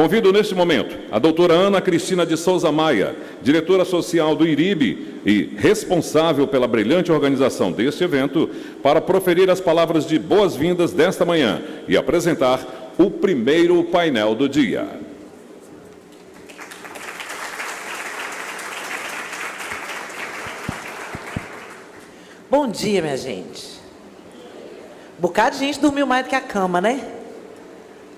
Convido neste momento a doutora Ana Cristina de Souza Maia, diretora social do IRIB e responsável pela brilhante organização deste evento, para proferir as palavras de boas-vindas desta manhã e apresentar o primeiro painel do dia. Bom dia, minha gente. Um bocado de gente dormiu mais do que a cama, né?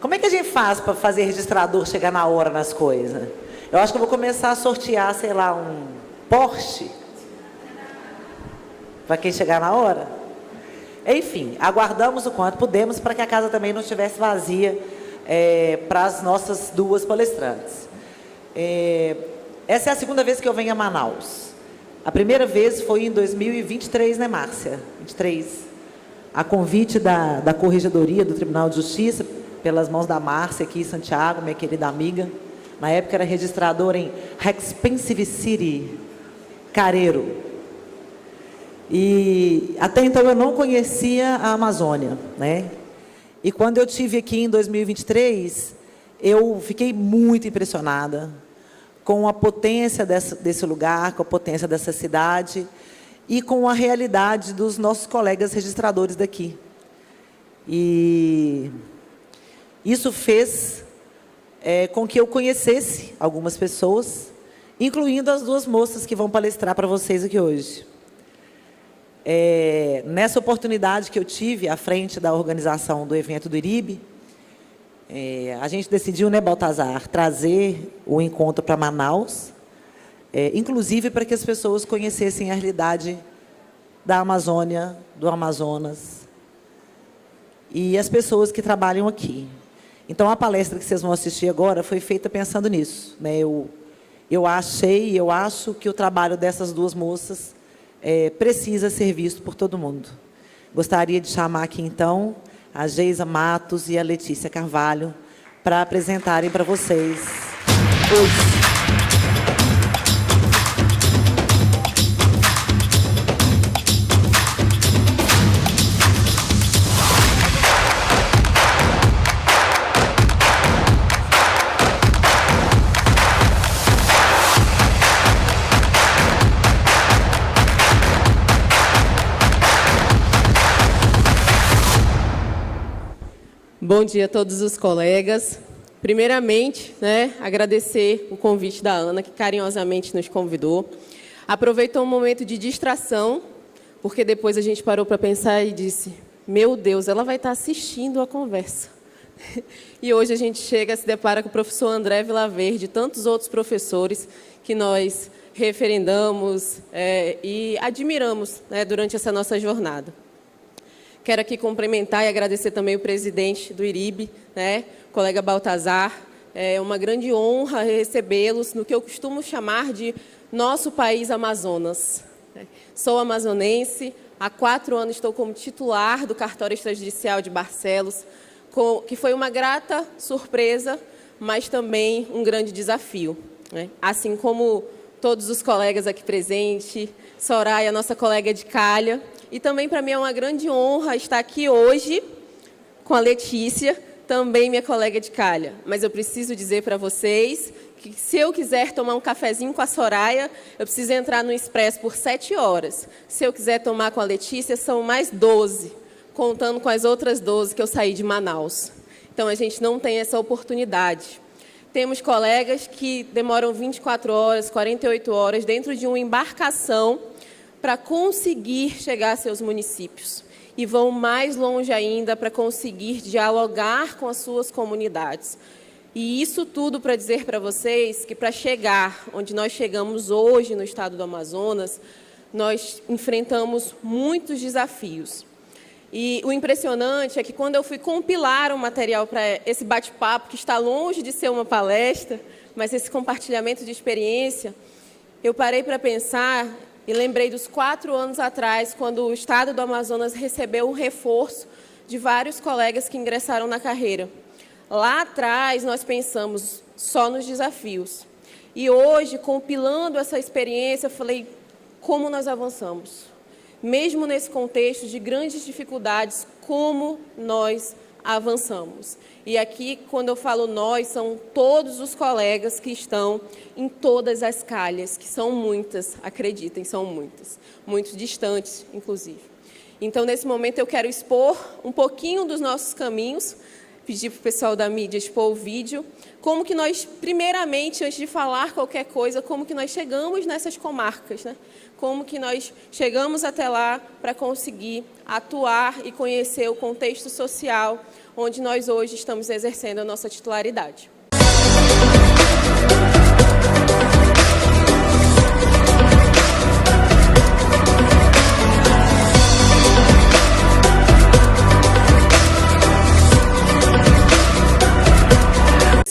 Como é que a gente faz para fazer registrador chegar na hora nas coisas? Eu acho que eu vou começar a sortear, sei lá, um Porsche para quem chegar na hora. Enfim, aguardamos o quanto pudemos para que a casa também não estivesse vazia para as nossas duas palestrantes. Essa é a segunda vez que eu venho a Manaus. A primeira vez foi em 2023, né, Márcia? 23. A convite da Corregedoria do Tribunal de Justiça, pelas mãos da Márcia aqui em Santiago, minha querida amiga. Na época era registradora em Expensive City, Careiro. E até então eu não conhecia a Amazônia, né? E quando eu estive aqui em 2023, eu fiquei muito impressionada com a potência desse lugar, com a potência dessa cidade e com a realidade dos nossos colegas registradores daqui. E isso fez com que eu conhecesse algumas pessoas, incluindo as duas moças que vão palestrar para vocês aqui hoje. Nessa oportunidade que eu tive à frente da organização do evento do IRIB, a gente decidiu, né, Baltazar, trazer o encontro para Manaus, inclusive para que as pessoas conhecessem a realidade da Amazônia, do Amazonas, e as pessoas que trabalham aqui. Então, a palestra que vocês vão assistir agora foi feita pensando nisso, né? Eu acho que o trabalho dessas duas moças precisa ser visto por todo mundo. Gostaria de chamar aqui, então, a Geisa Matos e a Letícia Carvalho para apresentarem para vocês hoje. Bom dia a todos os colegas. Primeiramente, né, agradecer o convite da Ana, que carinhosamente nos convidou. Aproveitou um momento de distração, porque depois a gente parou para pensar e disse, meu Deus, ela vai estar assistindo a conversa. E hoje a gente chega, se depara com o professor André Vilaverde e tantos outros professores que nós referendamos e admiramos, né, durante essa nossa jornada. Quero aqui cumprimentar e agradecer também o presidente do IRIB, né, o colega Baltazar. É uma grande honra recebê-los no que eu costumo chamar de nosso país Amazonas. Sou amazonense, há 4 anos estou como titular do cartório extrajudicial de Barcelos, que foi uma grata surpresa, mas também um grande desafio, né? Assim como todos os colegas aqui presentes, Soraya, nossa colega de Calha. E também para mim é uma grande honra estar aqui hoje com a Letícia, também minha colega de Calha. Mas eu preciso dizer para vocês que se eu quiser tomar um cafezinho com a Soraya, eu preciso entrar no Expresso por 7 horas. Se eu quiser tomar com a Letícia, são mais 12, contando com as outras 12 que eu saí de Manaus. Então, a gente não tem essa oportunidade. Temos colegas que demoram 24 horas, 48 horas dentro de uma embarcação para conseguir chegar a seus municípios. E vão mais longe ainda para conseguir dialogar com as suas comunidades. E isso tudo para dizer para vocês que para chegar onde nós chegamos hoje no estado do Amazonas, nós enfrentamos muitos desafios. E o impressionante é que quando eu fui compilar um material para esse bate-papo, que está longe de ser uma palestra, mas esse compartilhamento de experiência, eu parei para pensar e lembrei dos 4 anos atrás, quando o estado do Amazonas recebeu um reforço de vários colegas que ingressaram na carreira. Lá atrás, nós pensamos só nos desafios. E hoje, compilando essa experiência, eu falei, como nós avançamos? Mesmo nesse contexto de grandes dificuldades, como nós avançamos. E aqui, quando eu falo nós, são todos os colegas que estão em todas as calhas, que são muitas, acreditem, são muitas, muito distantes, inclusive. Então, nesse momento, eu quero expor um pouquinho dos nossos caminhos, pedir para o pessoal da mídia expor o vídeo, como que nós, primeiramente, antes de falar qualquer coisa, como que nós chegamos nessas comarcas, né? Como que nós chegamos até lá para conseguir atuar e conhecer o contexto social onde nós hoje estamos exercendo a nossa titularidade.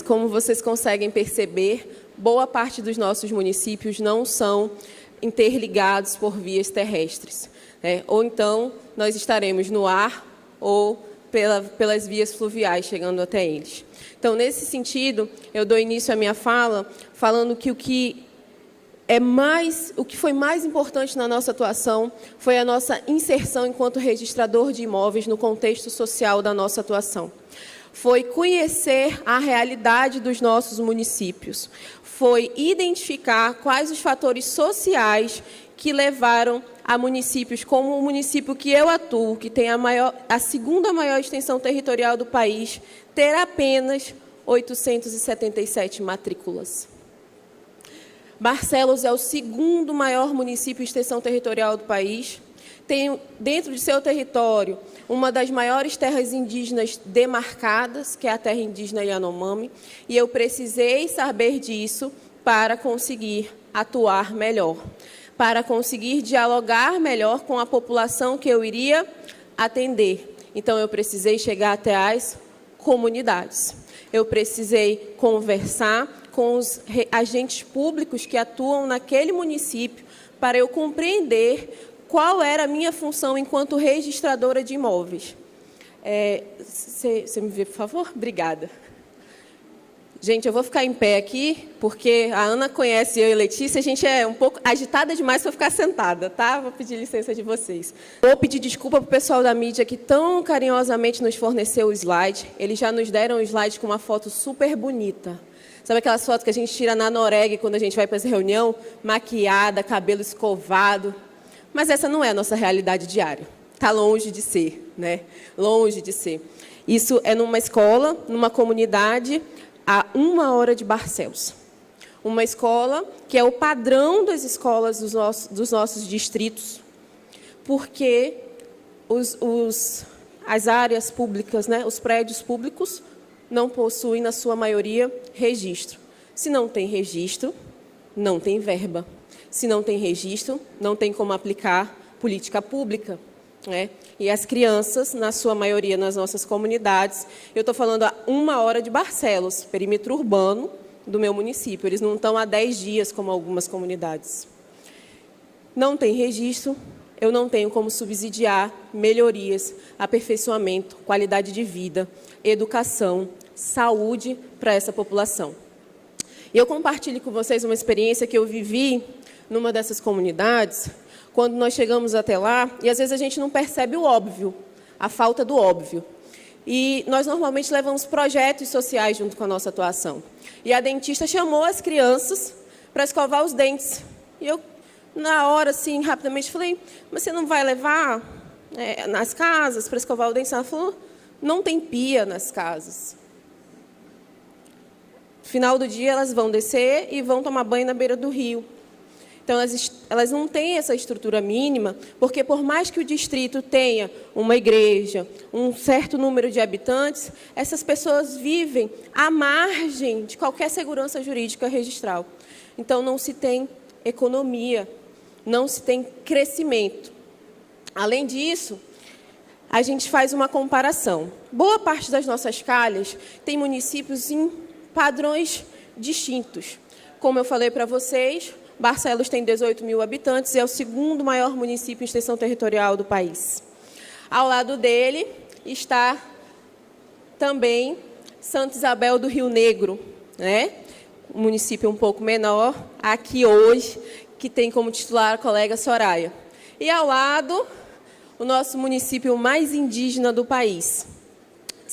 Como vocês conseguem perceber, boa parte dos nossos municípios não são interligados por vias terrestres, né? Ou então nós estaremos no ar ou pelas vias fluviais chegando até eles. Então, nesse sentido, eu dou início à minha fala falando que o que foi mais importante na nossa atuação foi a nossa inserção enquanto registrador de imóveis no contexto social da nossa atuação. Foi conhecer a realidade dos nossos municípios, foi identificar quais os fatores sociais que levaram a municípios como o município que eu atuo, que tem a segunda maior extensão territorial do país, ter apenas 877 matrículas. Barcelos é o segundo maior município de extensão territorial do país, tem dentro de seu território uma das maiores terras indígenas demarcadas, que é a terra indígena Yanomami, e eu precisei saber disso para conseguir atuar melhor, para conseguir dialogar melhor com a população que eu iria atender. Então, eu precisei chegar até as comunidades. Eu precisei conversar com os agentes públicos que atuam naquele município para eu compreender qual era a minha função enquanto registradora de imóveis. Você me vê, por favor? Obrigada. Gente, eu vou ficar em pé aqui, porque a Ana conhece eu e a Letícia, a gente é um pouco agitada demais para ficar sentada, tá? Vou pedir licença de vocês. Vou pedir desculpa para o pessoal da mídia que tão carinhosamente nos forneceu o slide. Eles já nos deram o slide com uma foto super bonita. Sabe aquelas fotos que a gente tira na Noruega quando a gente vai para essa reunião? Maquiada, cabelo escovado. Mas essa não é a nossa realidade diária. Está longe de ser, né? Longe de ser. Isso é numa escola, numa comunidade, a 1 hora de Barcelos. Uma escola que é o padrão das escolas dos nossos distritos, porque as áreas públicas, né, os prédios públicos, não possuem, na sua maioria, registro. Se não tem registro, não tem verba. Se não tem registro, não tem como aplicar política pública, né? E as crianças, na sua maioria, nas nossas comunidades, eu estou falando a 1 hora de Barcelos, perímetro urbano do meu município. Eles não estão há 10 dias, como algumas comunidades. Não tem registro, eu não tenho como subsidiar melhorias, aperfeiçoamento, qualidade de vida, educação, saúde para essa população. E eu compartilho com vocês uma experiência que eu vivi numa dessas comunidades, quando nós chegamos até lá, e às vezes a gente não percebe o óbvio, a falta do óbvio. E nós normalmente levamos projetos sociais junto com a nossa atuação. E a dentista chamou as crianças para escovar os dentes. E eu, na hora, assim, rapidamente falei, mas você não vai levar nas casas para escovar o dente? Ela falou, não tem pia nas casas. No final do dia, elas vão descer e vão tomar banho na beira do rio. Então, elas não têm essa estrutura mínima, porque, por mais que o distrito tenha uma igreja, um certo número de habitantes, essas pessoas vivem à margem de qualquer segurança jurídica registral. Então, não se tem economia, não se tem crescimento. Além disso, a gente faz uma comparação. Boa parte das nossas calhas tem municípios em padrões distintos. Como eu falei para vocês, Barcelos tem 18 mil habitantes e é o segundo maior município em extensão territorial do país. Ao lado dele está também Santa Isabel do Rio Negro, né? Um município um pouco menor, aqui hoje, que tem como titular a colega Soraya. E ao lado, o nosso município mais indígena do país,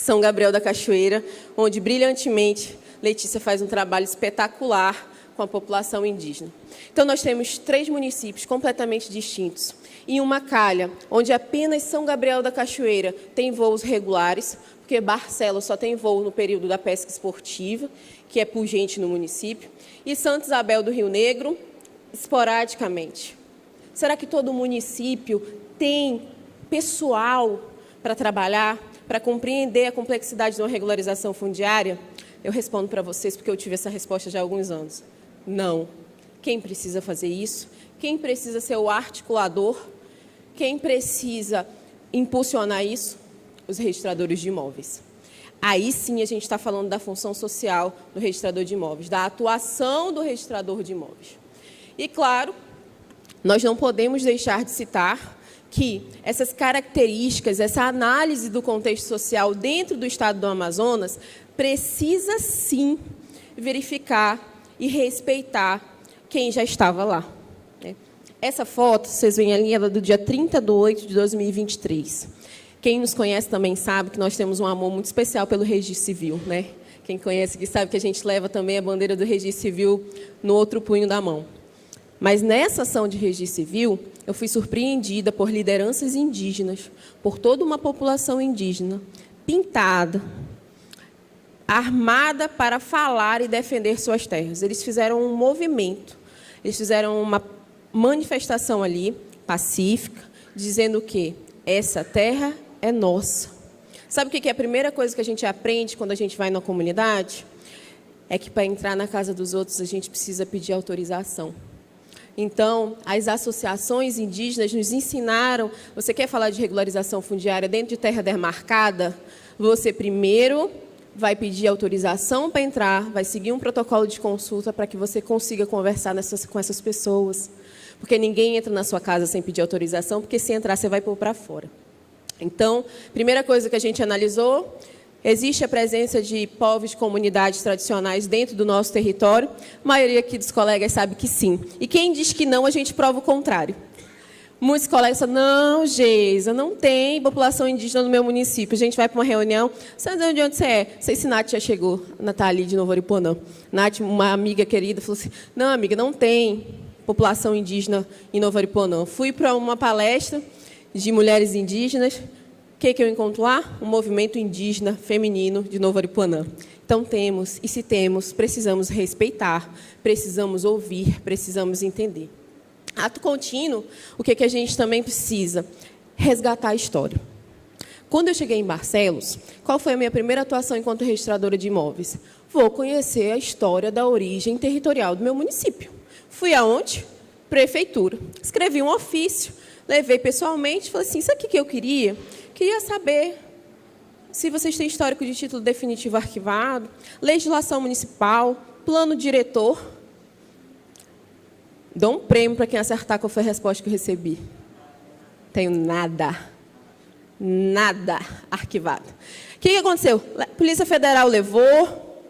São Gabriel da Cachoeira, onde, brilhantemente, Letícia faz um trabalho espetacular com a população indígena. Então, nós temos 3 municípios completamente distintos. E uma calha, onde apenas São Gabriel da Cachoeira tem voos regulares, porque Barcelos só tem voo no período da pesca esportiva, que é pungente no município, e Santa Isabel do Rio Negro, esporadicamente. Será que todo município tem pessoal para trabalhar, para compreender a complexidade de uma regularização fundiária? Eu respondo para vocês porque eu tive essa resposta já há alguns anos. Não. Quem precisa fazer isso? Quem precisa ser o articulador? Quem precisa impulsionar isso? Os registradores de imóveis. Aí sim a gente está falando da função social do registrador de imóveis, da atuação do registrador de imóveis. E, claro, nós não podemos deixar de citar que essas características, essa análise do contexto social dentro do estado do Amazonas precisa, sim, verificar e respeitar quem já estava lá. Essa foto, vocês veem ali, ela é do dia 30/8/2023. Quem nos conhece também sabe que nós temos um amor muito especial pelo registro civil, né? Quem conhece que sabe que a gente leva também a bandeira do registro civil no outro punho da mão. Mas nessa ação de registro civil, eu fui surpreendida por lideranças indígenas, por toda uma população indígena, pintada, armada para falar e defender suas terras. Eles fizeram um movimento, eles fizeram uma manifestação ali, pacífica, dizendo que essa terra é nossa. Sabe o que é a primeira coisa que a gente aprende quando a gente vai na comunidade? É que para entrar na casa dos outros a gente precisa pedir autorização. Então, as associações indígenas nos ensinaram, você quer falar de regularização fundiária dentro de terra demarcada? Você primeiro vai pedir autorização para entrar, vai seguir um protocolo de consulta para que você consiga conversar com essas pessoas. Porque ninguém entra na sua casa sem pedir autorização, porque se entrar você vai pôr para fora. Então, primeira coisa que a gente analisou, existe a presença de povos de comunidades tradicionais dentro do nosso território. A maioria aqui dos colegas sabe que sim. E quem diz que não, a gente prova o contrário. Muitos colegas falam, não, Geisa, não tem população indígena no meu município. A gente vai para uma reunião, sabe de onde você é? Não sei se Nath já chegou, Nathalie de Novo Aripuanã. Nath, uma amiga querida, falou assim, não, amiga, não tem população indígena em Novo Aripuanã. Fui para uma palestra de mulheres indígenas. O que eu encontro lá? Um movimento indígena feminino de Novo Aripuanã. Então, temos, e se temos, precisamos respeitar, precisamos ouvir, precisamos entender. Ato contínuo, o que a gente também precisa? Resgatar a história. Quando eu cheguei em Barcelos, qual foi a minha primeira atuação enquanto registradora de imóveis? Vou conhecer a história da origem territorial do meu município. Fui aonde? Prefeitura. Escrevi um ofício, levei pessoalmente, falei assim, sabe o que eu queria? Queria saber se vocês têm histórico de título definitivo arquivado, legislação municipal, plano diretor. Dou um prêmio para quem acertar qual foi a resposta que eu recebi. Tenho nada. Nada arquivado. O que aconteceu? A Polícia Federal levou,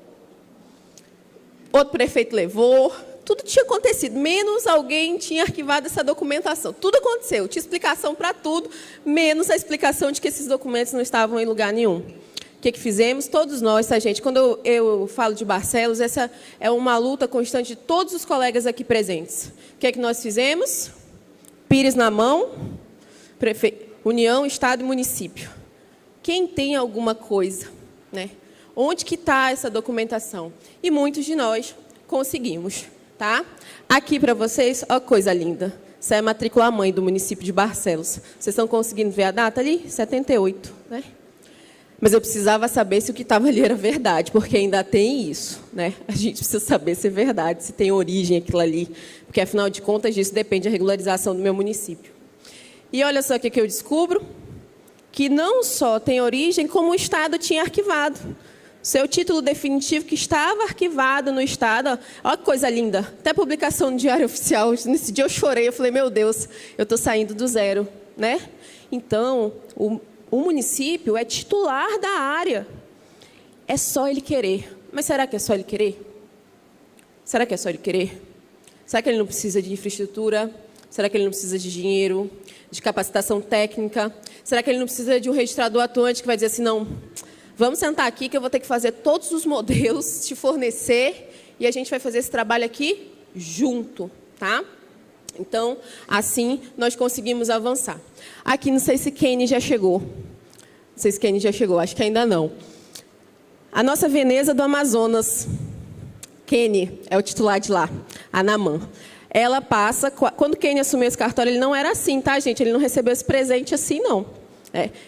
outro prefeito levou, tudo tinha acontecido, menos alguém tinha arquivado essa documentação. Tudo aconteceu, tinha explicação para tudo, menos a explicação de que esses documentos não estavam em lugar nenhum. O que fizemos? Todos nós, tá, gente? Quando eu falo de Barcelos, essa é uma luta constante de todos os colegas aqui presentes. O que nós fizemos? Pires na mão, União, Estado e Município. Quem tem alguma coisa, né? Onde que está essa documentação? E muitos de nós conseguimos, tá? Aqui para vocês, ó, coisa linda. Essa é a matrícula mãe do município de Barcelos. Vocês estão conseguindo ver a data ali? 78, né? Mas eu precisava saber se o que estava ali era verdade, porque ainda tem isso, né? A gente precisa saber se é verdade, se tem origem aquilo ali, porque, afinal de contas, disso depende da regularização do meu município. E olha só o que eu descubro, que não só tem origem, como o Estado tinha arquivado. Seu título definitivo que estava arquivado no Estado, olha que coisa linda, até publicação no Diário Oficial. Nesse dia eu chorei, eu falei, meu Deus, eu estou saindo do zero, né? Então, o município é titular da área. É só ele querer. Mas será que é só ele querer? Será que é só ele querer? Será que ele não precisa de infraestrutura? Será que ele não precisa de dinheiro, de capacitação técnica? Será que ele não precisa de um registrador atuante que vai dizer assim, não, Vamos sentar aqui que eu vou ter que fazer todos os modelos, te fornecer, e a gente vai fazer esse trabalho aqui junto, tá? Então, assim, nós conseguimos avançar. Aqui, não sei se Kenny já chegou. Não sei se Kenny já chegou, acho que ainda não. A nossa Veneza do Amazonas. Kenny é o titular de lá, a Naman. Ela passa... Quando Kenny assumiu esse cartório, ele não era assim, tá, gente? Ele não recebeu esse presente assim, não.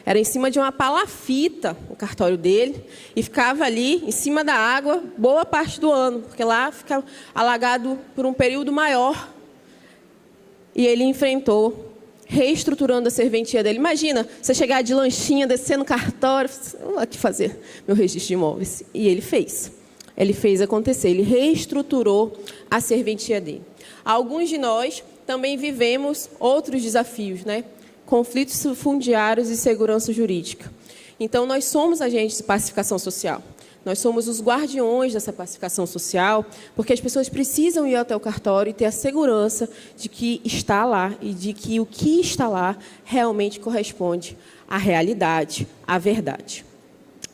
Era em cima de uma palafita, o cartório dele, e ficava ali, em cima da água, boa parte do ano, porque lá fica alagado por um período maior. E ele enfrentou, reestruturando a serventia dele. Imagina, você chegar de lanchinha, descer no cartório, vou aqui fazer meu registro de imóveis. E ele fez. Ele fez acontecer, ele reestruturou a serventia dele. Alguns de nós também vivemos outros desafios, né? Conflitos fundiários e segurança jurídica. Então, nós somos agentes de pacificação social. Nós somos os guardiões dessa pacificação social, porque as pessoas precisam ir até o cartório e ter a segurança de que está lá e de que o que está lá realmente corresponde à realidade, à verdade.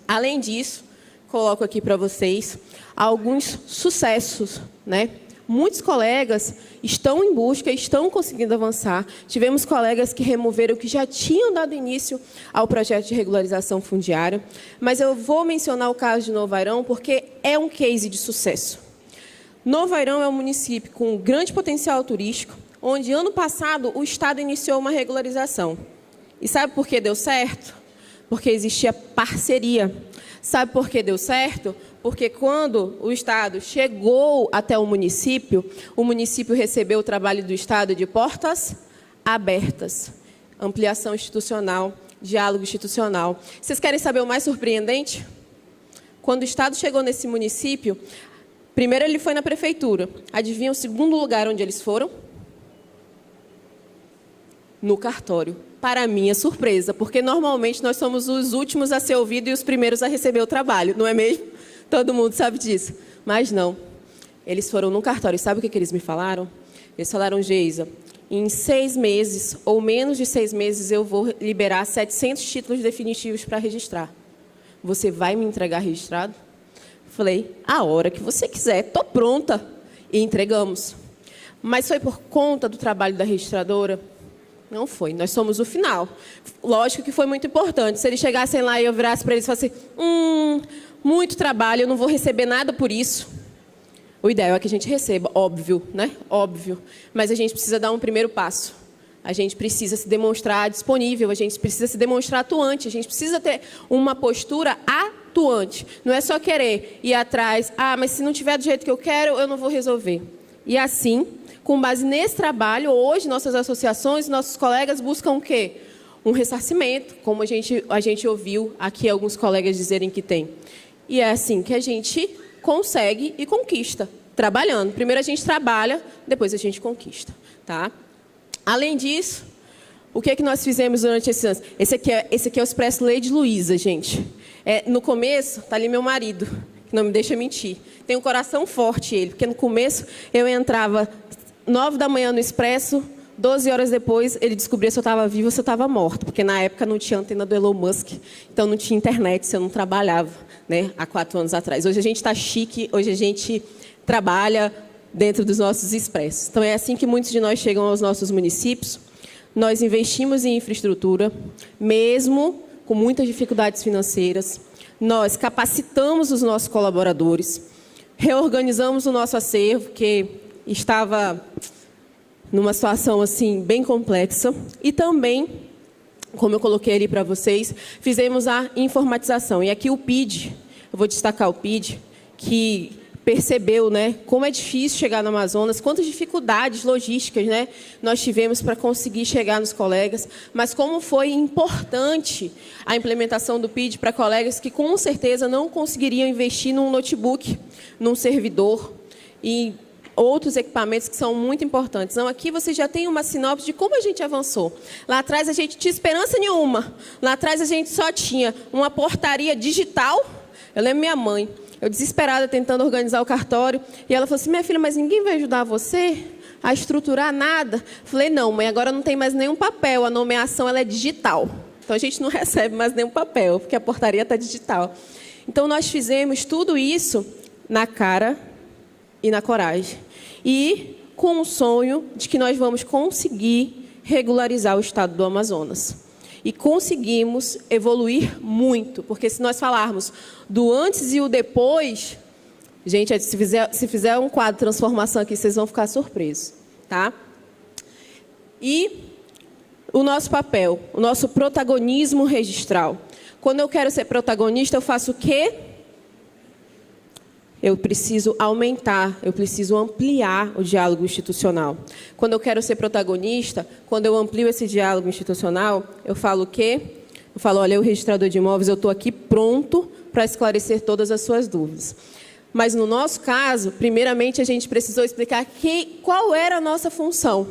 Além disso, coloco aqui para vocês alguns sucessos, né? Muitos colegas estão em busca, estão conseguindo avançar. Tivemos colegas que removeram, que já tinham dado início ao projeto de regularização fundiária. Mas eu vou mencionar o caso de Novo Airão, porque é um case de sucesso. Novo Airão é um município com grande potencial turístico, onde, ano passado, o Estado iniciou uma regularização. E sabe por que deu certo? Porque existia parceria. Sabe por que deu certo? Porque quando o Estado chegou até o município recebeu o trabalho do Estado de portas abertas. Ampliação institucional, diálogo institucional. Vocês querem saber o mais surpreendente? Quando o Estado chegou nesse município, primeiro ele foi na prefeitura. Adivinha o segundo lugar onde eles foram? No cartório. Para minha surpresa, porque normalmente nós somos os últimos a ser ouvidos e os primeiros a receber o trabalho, não é mesmo? Todo mundo sabe disso. Mas não. Eles foram no cartório. Sabe o que eles me falaram? Eles falaram, Geisa, em 6 meses, ou menos de 6 meses, eu vou liberar 700 títulos definitivos para registrar. Você vai me entregar registrado? Falei, a hora que você quiser, estou pronta. E entregamos. Mas foi por conta do trabalho da registradora? Não foi, nós somos o final. Lógico que foi muito importante. Se eles chegassem lá e eu virasse para eles e falasse, muito trabalho, eu não vou receber nada por isso. O ideal é que a gente receba, óbvio, né? Óbvio. Mas a gente precisa dar um primeiro passo. A gente precisa se demonstrar disponível, a gente precisa se demonstrar atuante, a gente precisa ter uma postura atuante. Não é só querer ir atrás, mas se não tiver do jeito que eu quero, eu não vou resolver. E assim, com base nesse trabalho, hoje nossas associações, nossos colegas buscam o quê? Um ressarcimento, como a gente ouviu aqui alguns colegas dizerem que tem. E é assim que a gente consegue e conquista, trabalhando. Primeiro a gente trabalha, depois a gente conquista. Tá? Além disso, o que é que nós fizemos durante esses anos? Esse aqui é o Expresso Lady Luiza, gente. No começo, está ali meu marido, que não me deixa mentir. Tem um coração forte ele, porque no começo eu entrava 9 da manhã no Expresso, 12 horas depois ele descobria se eu estava viva ou se eu estava morta, porque na época não tinha antena do Elon Musk, então não tinha internet, se eu não trabalhava, né, há 4 anos atrás. Hoje a gente está chique, hoje a gente trabalha dentro dos nossos expressos. Então é assim que muitos de nós chegam aos nossos municípios. Nós investimos em infraestrutura, mesmo com muitas dificuldades financeiras. Nós capacitamos os nossos colaboradores, reorganizamos o nosso acervo, que estava numa situação assim bem complexa, e também, como eu coloquei ali para vocês, fizemos a informatização. E aqui o PID, eu vou destacar o PID, que percebeu, né, como é difícil chegar no Amazonas, quantas dificuldades logísticas, né, nós tivemos para conseguir chegar nos colegas, mas como foi importante a implementação do PID para colegas que com certeza não conseguiriam investir num notebook, num servidor e outros equipamentos que são muito importantes. Então, aqui você já tem uma sinopse de como a gente avançou. Lá atrás a gente não tinha esperança nenhuma. Lá atrás a gente só tinha uma portaria digital. Eu lembro minha mãe, eu desesperada tentando organizar o cartório, e ela falou assim, minha filha, mas ninguém vai ajudar você a estruturar nada? Falei, não, mãe, agora não tem mais nenhum papel, a nomeação ela é digital. Então, a gente não recebe mais nenhum papel, porque a portaria está digital. Então, nós fizemos tudo isso na cara e na coragem. E com o sonho de que nós vamos conseguir regularizar o estado do Amazonas. E conseguimos evoluir muito, porque se nós falarmos do antes e o depois, gente, se fizer um quadro de transformação aqui, vocês vão ficar surpresos, tá? E o nosso papel, o nosso protagonismo registral. Quando eu quero ser protagonista, eu faço o quê? Eu preciso aumentar, eu preciso ampliar o diálogo institucional. Quando eu quero ser protagonista, quando eu amplio esse diálogo institucional, eu falo o quê? Eu falo, olha, eu, registrador de imóveis, eu estou aqui pronto para esclarecer todas as suas dúvidas. Mas, no nosso caso, primeiramente, a gente precisou explicar qual era a nossa função.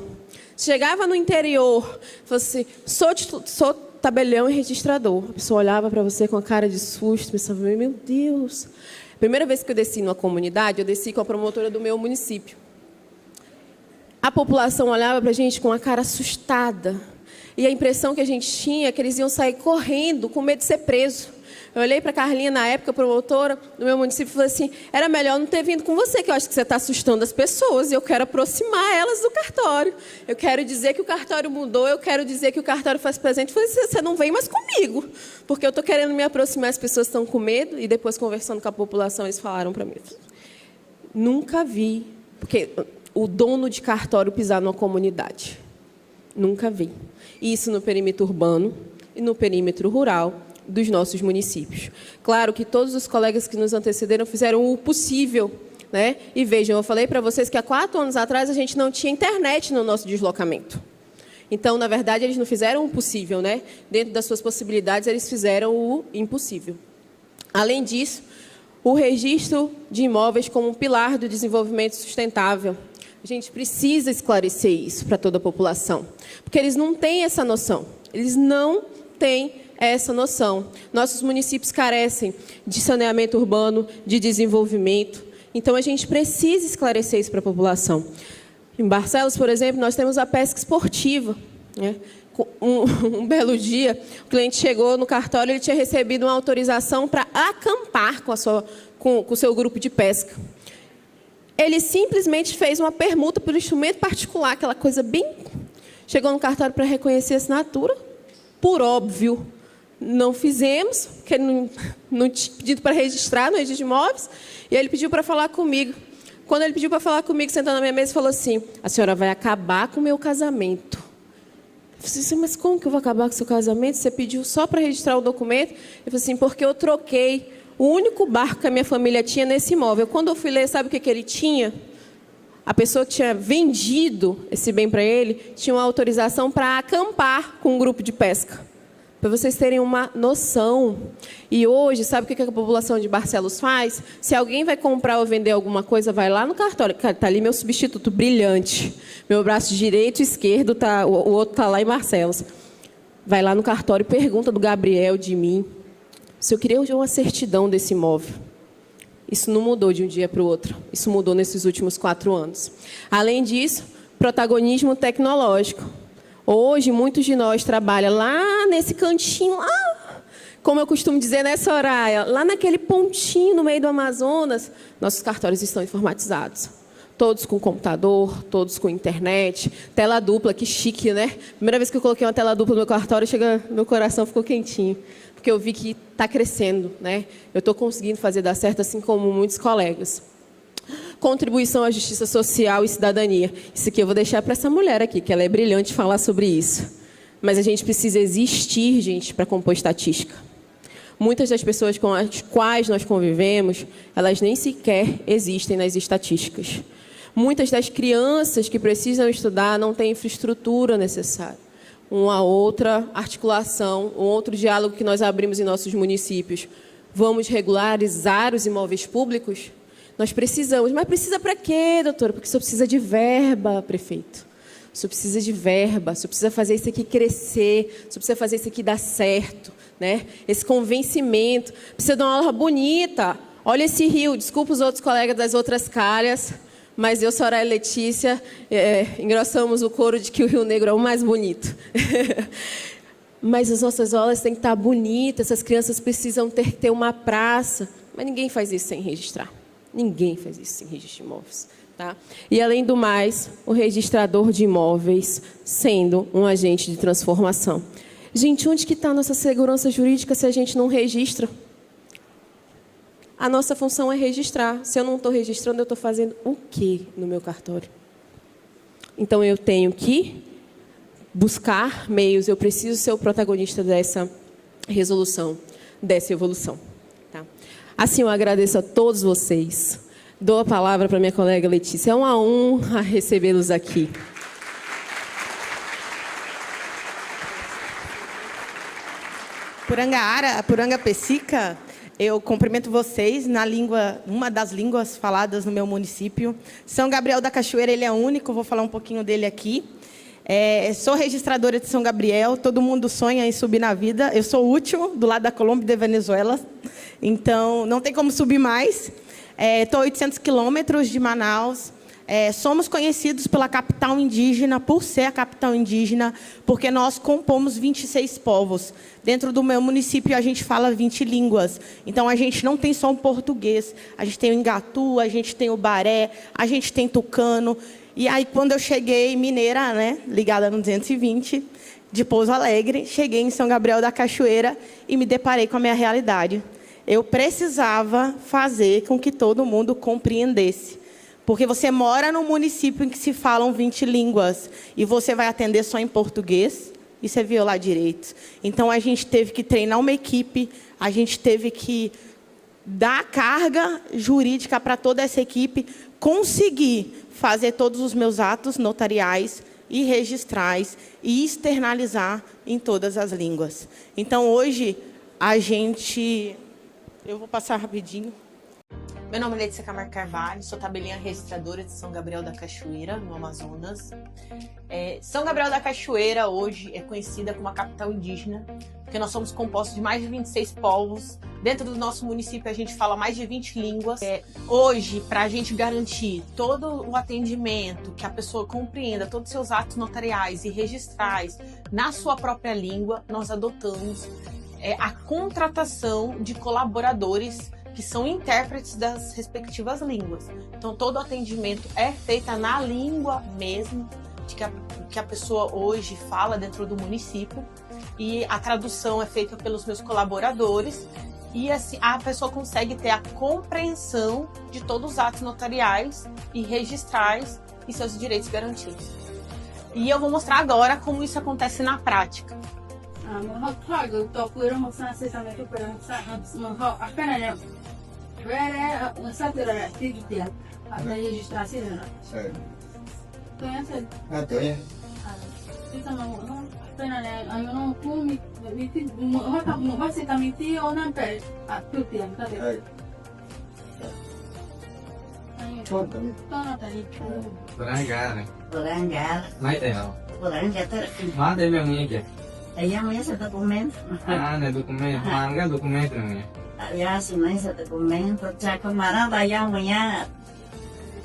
Chegava no interior, falava assim, sou tabelião e registrador. A pessoa olhava para você com a cara de susto, pensava, meu Deus. Primeira vez que eu desci numa comunidade, eu desci com a promotora do meu município. A população olhava para a gente com a cara assustada. E a impressão que a gente tinha é que eles iam sair correndo, com medo de ser preso. Eu olhei para a Carlinha, na época, promotora do meu município, e falei assim, era melhor não ter vindo com você, que eu acho que você está assustando as pessoas, e eu quero aproximar elas do cartório. Eu quero dizer que o cartório mudou, eu quero dizer que o cartório faz presente. Eu falei, você não vem mais comigo, porque eu estou querendo me aproximar, as pessoas estão com medo, e depois, conversando com a população, eles falaram para mim, nunca vi, porque o dono de cartório pisar numa comunidade. Nunca vi. Isso no perímetro urbano e no perímetro rural dos nossos municípios. Claro que todos os colegas que nos antecederam fizeram o possível, né? E vejam, eu falei para vocês que há 4 anos atrás a gente não tinha internet no nosso deslocamento. Então, na verdade, eles não fizeram o possível, né? Dentro das suas possibilidades, eles fizeram o impossível. Além disso, o registro de imóveis como um pilar do desenvolvimento sustentável. A gente precisa esclarecer isso para toda a população, porque eles não têm essa noção. Eles não têm essa noção. Nossos municípios carecem de saneamento urbano, de desenvolvimento. Então, a gente precisa esclarecer isso para a população. Em Barcelos, por exemplo, nós temos a pesca esportiva, né? Um belo dia, o cliente chegou no cartório, ele tinha recebido uma autorização para acampar com o seu grupo de pesca. Ele simplesmente fez uma permuta por instrumento particular, aquela coisa bem... Chegou no cartório para reconhecer a assinatura, por óbvio, não fizemos, porque ele não tinha pedido para registrar no registro de imóveis, e ele pediu para falar comigo. Quando ele pediu para falar comigo, sentando na minha mesa, falou assim, a senhora vai acabar com o meu casamento. Eu falei assim, mas como que eu vou acabar com o seu casamento? Você pediu só para registrar o documento? Ele falou assim, porque eu troquei o único barco que a minha família tinha nesse imóvel. Quando eu fui ler, sabe o que ele tinha? A pessoa que tinha vendido esse bem para ele tinha uma autorização para acampar com um grupo de pesca. Para vocês terem uma noção. E hoje, sabe o que a população de Barcelos faz? Se alguém vai comprar ou vender alguma coisa, vai lá no cartório. Está ali meu substituto brilhante. Meu braço direito e esquerdo, o outro está lá em Barcelos. Vai lá no cartório e pergunta do Gabriel, de mim, se eu queria uma certidão desse imóvel. Isso não mudou de um dia para o outro. Isso mudou nesses últimos 4 anos. Além disso, protagonismo tecnológico. Hoje, muitos de nós trabalham lá nesse cantinho, lá, como eu costumo dizer, né, Soraya? Lá naquele pontinho no meio do Amazonas, nossos cartórios estão informatizados. Todos com computador, todos com internet, tela dupla, que chique, né? Primeira vez que eu coloquei uma tela dupla no meu cartório, meu coração ficou quentinho. Porque eu vi que está crescendo, né? Eu estou conseguindo fazer dar certo, assim como muitos colegas. Contribuição à justiça social e cidadania. Isso aqui eu vou deixar para essa mulher aqui, que ela é brilhante falar sobre isso. Mas a gente precisa existir, gente, para compor estatística. Muitas das pessoas com as quais nós convivemos, elas nem sequer existem nas estatísticas. Muitas das crianças que precisam estudar não têm infraestrutura necessária. Uma outra articulação, um outro diálogo que nós abrimos em nossos municípios. Vamos regularizar os imóveis públicos? Nós precisamos. Mas precisa para quê, doutora? Porque só precisa de verba, prefeito. Só precisa de verba, só precisa fazer isso aqui crescer, só precisa fazer isso aqui dar certo, né? Esse convencimento. Precisa de uma aula bonita. Olha esse rio, desculpa os outros colegas das outras calhas, mas eu, Soraya e Letícia, engrossamos o coro de que o Rio Negro é o mais bonito. mas as nossas aulas têm que estar bonitas, essas crianças precisam ter uma praça. Mas ninguém faz isso sem registrar. Ninguém faz isso sem registro de imóveis. Tá? E, além do mais, o registrador de imóveis sendo um agente de transformação. Gente, onde que está a nossa segurança jurídica se a gente não registra? A nossa função é registrar. Se eu não estou registrando, eu estou fazendo o quê no meu cartório? Então, eu tenho que buscar meios, eu preciso ser o protagonista dessa resolução, dessa evolução. Tá? Assim, eu agradeço a todos vocês. Dou a palavra para minha colega Letícia. É uma honra recebê-los aqui. Puranga Pessica, eu cumprimento vocês na língua, uma das línguas faladas no meu município. São Gabriel da Cachoeira, ele é único, vou falar um pouquinho dele aqui. Sou registradora de São Gabriel, todo mundo sonha em subir na vida. Eu sou útil, do lado da Colômbia e da Venezuela, então não tem como subir mais. Estou a 800 quilômetros de Manaus. Somos conhecidos pela capital indígena, por ser a capital indígena, porque nós compomos 26 povos. Dentro do meu município, a gente fala 20 línguas. Então, a gente não tem só o português. A gente tem o Ingatu, a gente tem o Baré, a gente tem tucano. E aí, quando eu cheguei, mineira, né, ligada no 220, de Pouso Alegre, cheguei em São Gabriel da Cachoeira e me deparei com a minha realidade. Eu precisava fazer com que todo mundo compreendesse. Porque você mora num município em que se falam 20 línguas e você vai atender só em português, isso é violar direitos. Então, a gente teve que treinar uma equipe, a gente teve que dar carga jurídica para toda essa equipe conseguir fazer todos os meus atos notariais e registrais e externalizar em todas as línguas. Então, hoje, a gente... Eu vou passar rapidinho. Meu nome é Letícia Camargo Carvalho, sou tabelinha registradora de São Gabriel da Cachoeira, no Amazonas. São Gabriel da Cachoeira, hoje, é conhecida como a capital indígena, porque nós somos compostos de mais de 26 povos. Dentro do nosso município, a gente fala mais de 20 línguas. Hoje, para a gente garantir todo o atendimento, que a pessoa compreenda todos os seus atos notariais e registrais na sua própria língua, nós adotamos a contratação de colaboradores que são intérpretes das respectivas línguas. Então, todo o atendimento é feito na língua mesmo que a pessoa hoje fala dentro do município, e a tradução é feita pelos meus colaboradores, e assim a pessoa consegue ter a compreensão de todos os atos notariais e registrais e seus direitos garantidos. E eu vou mostrar agora como isso acontece na prática. Ayam sa dokumen. Na dokumento, manga dokumento niya. Ya si mai sa dokumen, percaya kemarin bayang punya.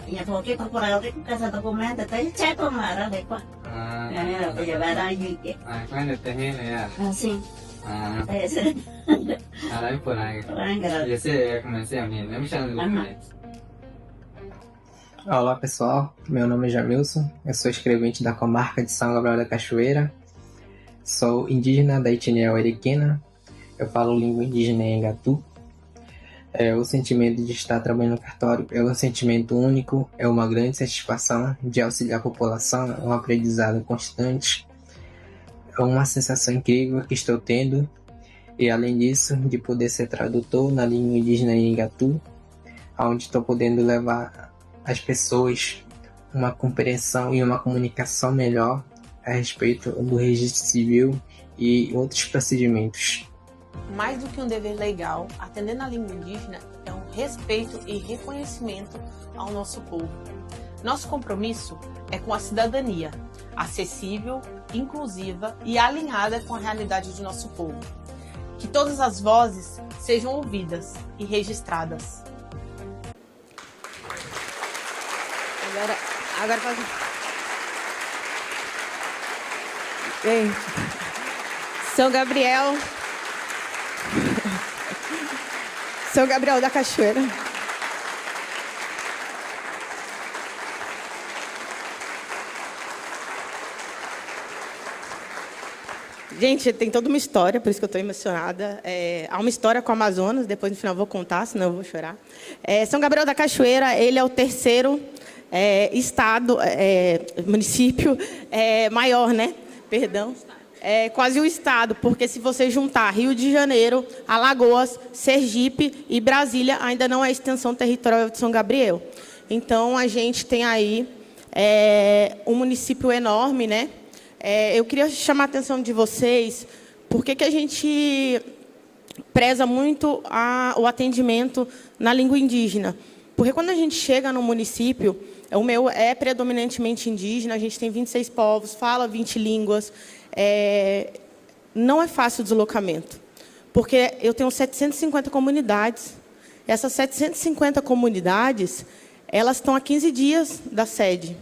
Ya porque corporal que sa dokumen, tapi cek kemarin deh pak. Ya barang juga. Kaya natahin na ya. Sim. Aray po na. Ya sei, comecei a minha, não me chama de documento. Olá pessoal, meu nome é Jamilson, eu sou escrevente da comarca de São Gabriel da Cachoeira, sou indígena da etnia Oiriquena, eu falo língua indígena Engatu. O sentimento de estar trabalhando no cartório é um sentimento único, é uma grande satisfação de auxiliar a população, é um aprendizado constante, é uma sensação incrível que estou tendo, e além disso, de poder ser tradutor na língua indígena Engatu, onde estou podendo levar as pessoas uma compreensão e uma comunicação melhor a respeito do registro civil e outros procedimentos. Mais do que um dever legal, atender na língua indígena é um respeito e reconhecimento ao nosso povo. Nosso compromisso é com a cidadania, acessível, inclusiva e alinhada com a realidade do nosso povo. Que todas as vozes sejam ouvidas e registradas. Agora faz... Gente, São Gabriel. São Gabriel da Cachoeira. Gente, tem toda uma história, por isso que eu estou emocionada. Há uma história com o Amazonas, depois no final eu vou contar, senão eu vou chorar. São Gabriel da Cachoeira, ele é o terceiro município maior, né? Perdão. Quase o estado, porque se você juntar Rio de Janeiro, Alagoas, Sergipe e Brasília, ainda não é extensão territorial de São Gabriel. Então, a gente tem aí um município enorme, né? Eu queria chamar a atenção de vocês, porque que a gente preza muito o atendimento na língua indígena. Porque quando a gente chega no município, o meu é predominantemente indígena, a gente tem 26 povos, fala 20 línguas, não é fácil o deslocamento, porque eu tenho 750 comunidades. Essas 750 comunidades, elas estão a 15 dias da sede,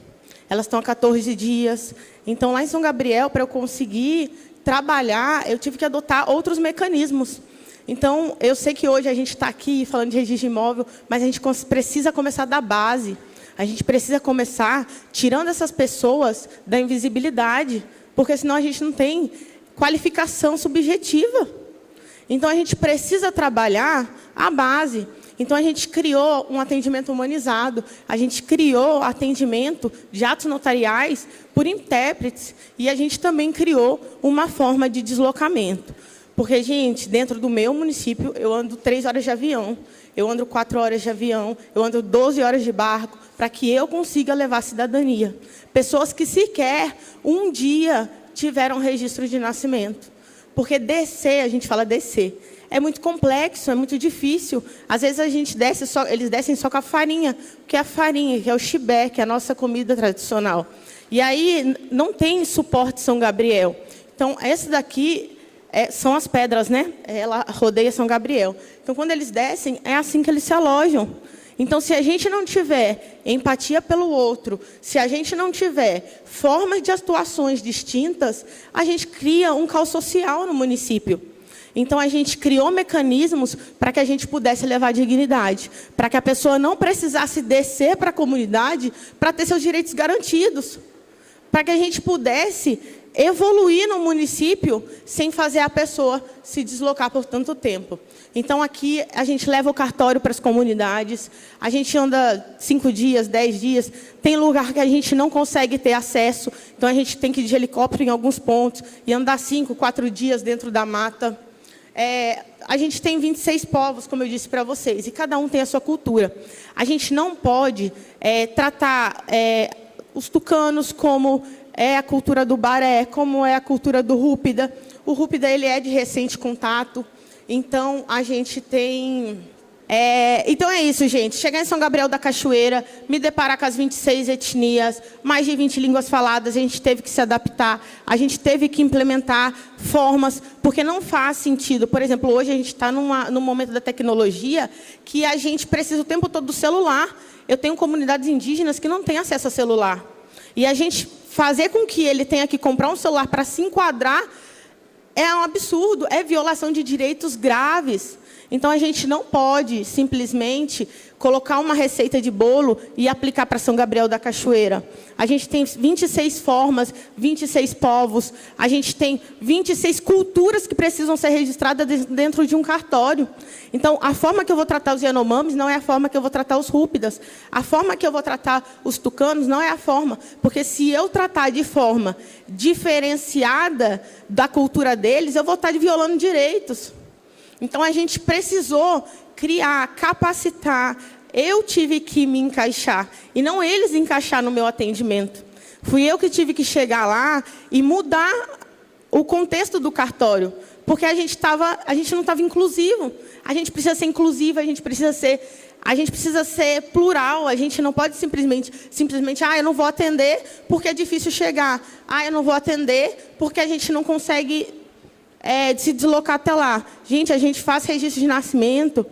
elas estão a 14 dias. Então, lá em São Gabriel, para eu conseguir trabalhar, eu tive que adotar outros mecanismos. Então, eu sei que hoje a gente está aqui falando de registro de imóvel, mas a gente precisa começar da base. A gente precisa começar tirando essas pessoas da invisibilidade, porque senão a gente não tem qualificação subjetiva. Então, a gente precisa trabalhar a base. Então, a gente criou um atendimento humanizado, a gente criou atendimento de atos notariais por intérpretes, e a gente também criou uma forma de deslocamento. Porque, gente, dentro do meu município, eu ando 3 horas de avião, eu ando 4 horas de avião, eu ando 12 horas de barco, para que eu consiga levar cidadania. Pessoas que sequer um dia tiveram registro de nascimento. Porque descer, a gente fala descer, é muito complexo, é muito difícil. Às vezes a gente eles descem só com a farinha, que é a farinha, que é o chibé, que é a nossa comida tradicional. E aí não tem suporte São Gabriel. Então, esse daqui são as pedras, né? Ela rodeia São Gabriel. Então, quando eles descem, é assim que eles se alojam. Então, se a gente não tiver empatia pelo outro, se a gente não tiver formas de atuações distintas, a gente cria um caos social no município. Então, a gente criou mecanismos para que a gente pudesse levar dignidade, para que a pessoa não precisasse descer para a comunidade para ter seus direitos garantidos, para que a gente pudesse evoluir no município sem fazer a pessoa se deslocar por tanto tempo. Então, aqui, a gente leva o cartório para as comunidades, a gente anda 5 dias, 10 dias, tem lugar que a gente não consegue ter acesso, então a gente tem que ir de helicóptero em alguns pontos e andar 5, 4 dias dentro da mata. A gente tem 26 povos, como eu disse para vocês, e cada um tem a sua cultura. A gente não pode tratar os tucanos como a cultura do baré, como é a cultura do rúpida. O rúpida ele é de recente contato, então a gente tem... Então é isso, gente. Chegar em São Gabriel da Cachoeira, me deparar com as 26 etnias, mais de 20 línguas faladas, a gente teve que se adaptar, a gente teve que implementar formas, porque não faz sentido. Por exemplo, hoje a gente está num momento da tecnologia que a gente precisa o tempo todo do celular. Eu tenho comunidades indígenas que não têm acesso a celular. E a gente fazer com que ele tenha que comprar um celular para se enquadrar é um absurdo, é violação de direitos graves. Então, a gente não pode, simplesmente, colocar uma receita de bolo e aplicar para São Gabriel da Cachoeira. A gente tem 26 formas, 26 povos, a gente tem 26 culturas que precisam ser registradas dentro de um cartório. Então, a forma que eu vou tratar os Yanomamis não é a forma que eu vou tratar os Rúpidas. A forma que eu vou tratar os tucanos não é a forma. Porque se eu tratar de forma diferenciada da cultura deles, eu vou estar violando direitos. Então, a gente precisou criar, capacitar. Eu tive que me encaixar, e não eles encaixar no meu atendimento. Fui eu que tive que chegar lá e mudar o contexto do cartório, porque a gente não estava inclusivo. A gente precisa ser inclusivo, a gente precisa ser plural. A gente não pode simplesmente, eu não vou atender porque é difícil chegar. Eu não vou atender porque a gente não consegue de se deslocar até lá. Gente, a gente faz registro de nascimento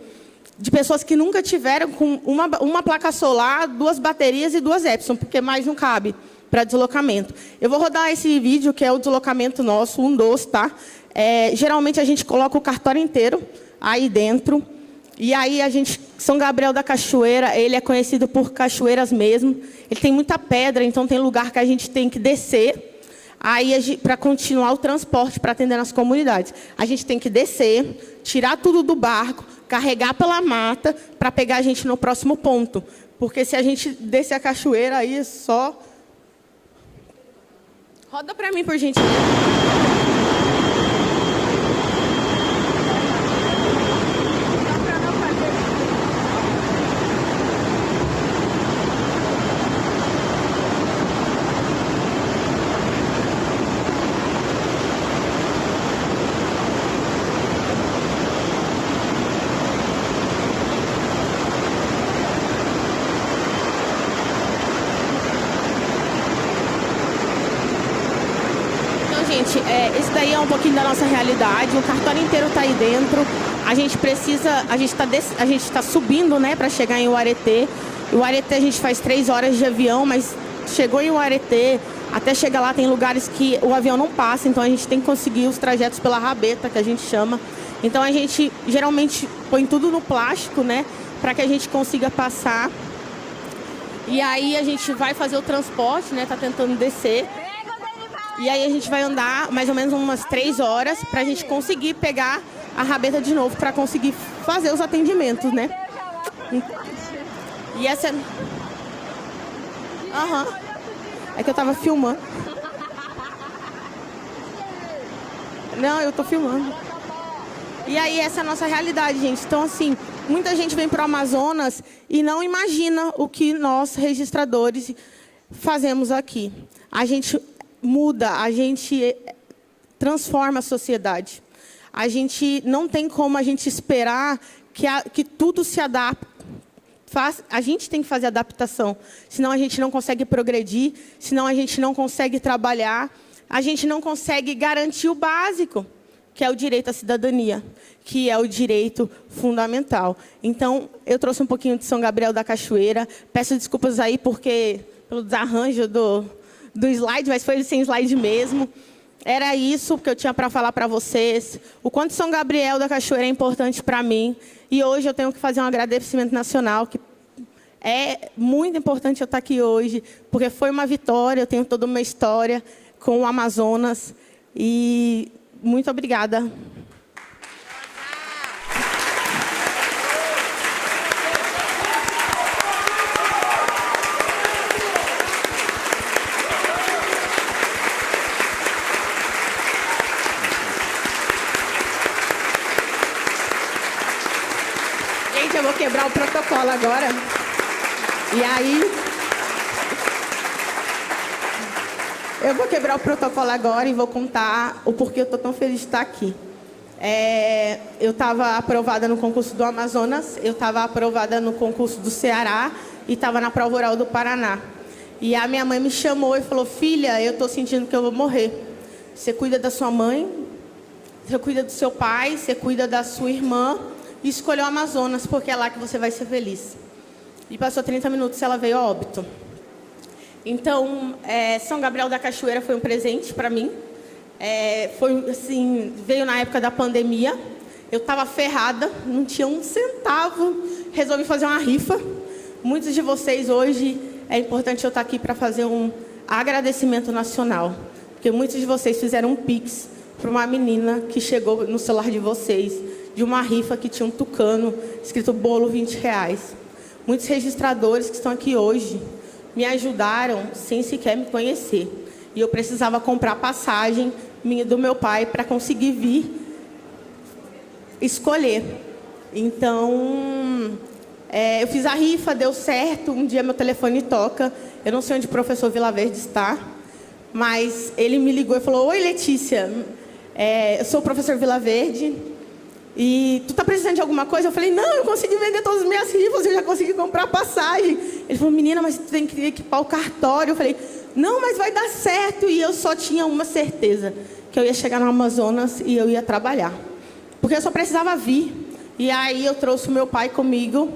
de pessoas que nunca tiveram com uma placa solar, 2 baterias e 2 Epson, porque mais não cabe. para deslocamento. Eu vou rodar esse vídeo, que é o deslocamento nosso, 1 dos, tá? Geralmente a gente coloca o cartório inteiro aí dentro. E aí São Gabriel da Cachoeira, ele é conhecido por cachoeiras mesmo. Ele tem muita pedra, então tem lugar que a gente tem que descer. Aí, para continuar o transporte, para atender nas comunidades, a gente tem que descer, tirar tudo do barco, carregar pela mata, para pegar a gente no próximo ponto. Porque se a gente descer a cachoeira, aí é só... Roda para mim, por gentileza. Esse daí é um pouquinho da nossa realidade. O cartório inteiro está aí dentro. A gente está subindo, né, para chegar em Uaretê. O Uaretê a gente faz 3 horas de avião, mas chegou em Uaretê, até chegar lá tem lugares que o avião não passa, então a gente tem que conseguir os trajetos pela rabeta, que a gente chama. Então a gente geralmente põe tudo no plástico, né, para que a gente consiga passar. E aí a gente vai fazer o transporte, né, tá tentando descer. E aí a gente vai andar mais ou menos umas 3 horas para a gente conseguir pegar a rabeta de novo, para conseguir fazer os atendimentos, né? E essa... É que eu tava filmando. Não, eu tô filmando. E aí essa é a nossa realidade, gente. Então, assim, muita gente vem para o Amazonas e não imagina o que nós, registradores, fazemos aqui. A gente muda, a gente transforma a sociedade. A gente não tem como a gente esperar que tudo se adapte. A gente tem que fazer adaptação, senão a gente não consegue progredir, senão a gente não consegue trabalhar, a gente não consegue garantir o básico, que é o direito à cidadania, que é o direito fundamental. Então, eu trouxe um pouquinho de São Gabriel da Cachoeira. Peço desculpas aí pelo desarranjo do slide, mas foi sem slide mesmo. Era isso que eu tinha para falar para vocês. O quanto São Gabriel da Cachoeira é importante para mim. E hoje eu tenho que fazer um agradecimento nacional, que é muito importante eu estar aqui hoje, porque foi uma vitória, eu tenho toda uma história com o Amazonas. E muito obrigada. Eu vou quebrar o protocolo agora. E aí... Eu vou quebrar o protocolo agora e vou contar o porquê eu estou tão feliz de estar aqui. Eu estava aprovada no concurso do Amazonas, eu estava aprovada no concurso do Ceará e estava na prova oral do Paraná. E a minha mãe me chamou e falou: filha, eu estou sentindo que eu vou morrer. Você cuida da sua mãe, você cuida do seu pai, você cuida da sua irmã, e escolheu o Amazonas, porque é lá que você vai ser feliz. E passou 30 minutos e ela veio a óbito. Então, São Gabriel da Cachoeira foi um presente para mim. Foi assim, veio na época da pandemia. Eu estava ferrada, não tinha um centavo. Resolvi fazer uma rifa. Muitos de vocês hoje, é importante eu estar aqui para fazer um agradecimento nacional. Porque muitos de vocês fizeram um Pix para uma menina que chegou no celular de vocês, de uma rifa que tinha um tucano, escrito bolo R$20. Muitos registradores que estão aqui hoje me ajudaram sem sequer me conhecer. E eu precisava comprar passagem do meu pai para conseguir vir escolher. Então, eu fiz a rifa, deu certo. Um dia meu telefone toca. Eu não sei onde o professor Vilaverde está, mas ele me ligou e falou: oi, Letícia, eu sou o professor Vilaverde. E tu tá precisando de alguma coisa? Eu falei: não, eu consegui vender todas as minhas rifas, eu já consegui comprar passagem. Ele falou: menina, mas tu tem que equipar o cartório. Eu falei: não, mas vai dar certo. E eu só tinha uma certeza, que eu ia chegar no Amazonas e eu ia trabalhar. Porque eu só precisava vir. E aí eu trouxe o meu pai comigo.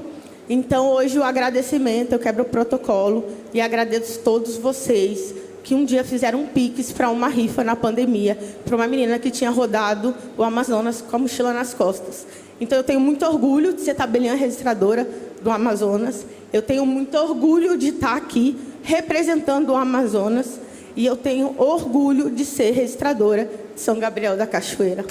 Então hoje o agradecimento, eu quebro o protocolo e agradeço todos vocês que um dia fizeram um Pix para uma rifa na pandemia, para uma menina que tinha rodado o Amazonas com a mochila nas costas. Então, eu tenho muito orgulho de ser tabeliã registradora do Amazonas. Eu tenho muito orgulho de estar aqui representando o Amazonas. E eu tenho orgulho de ser registradora de São Gabriel da Cachoeira.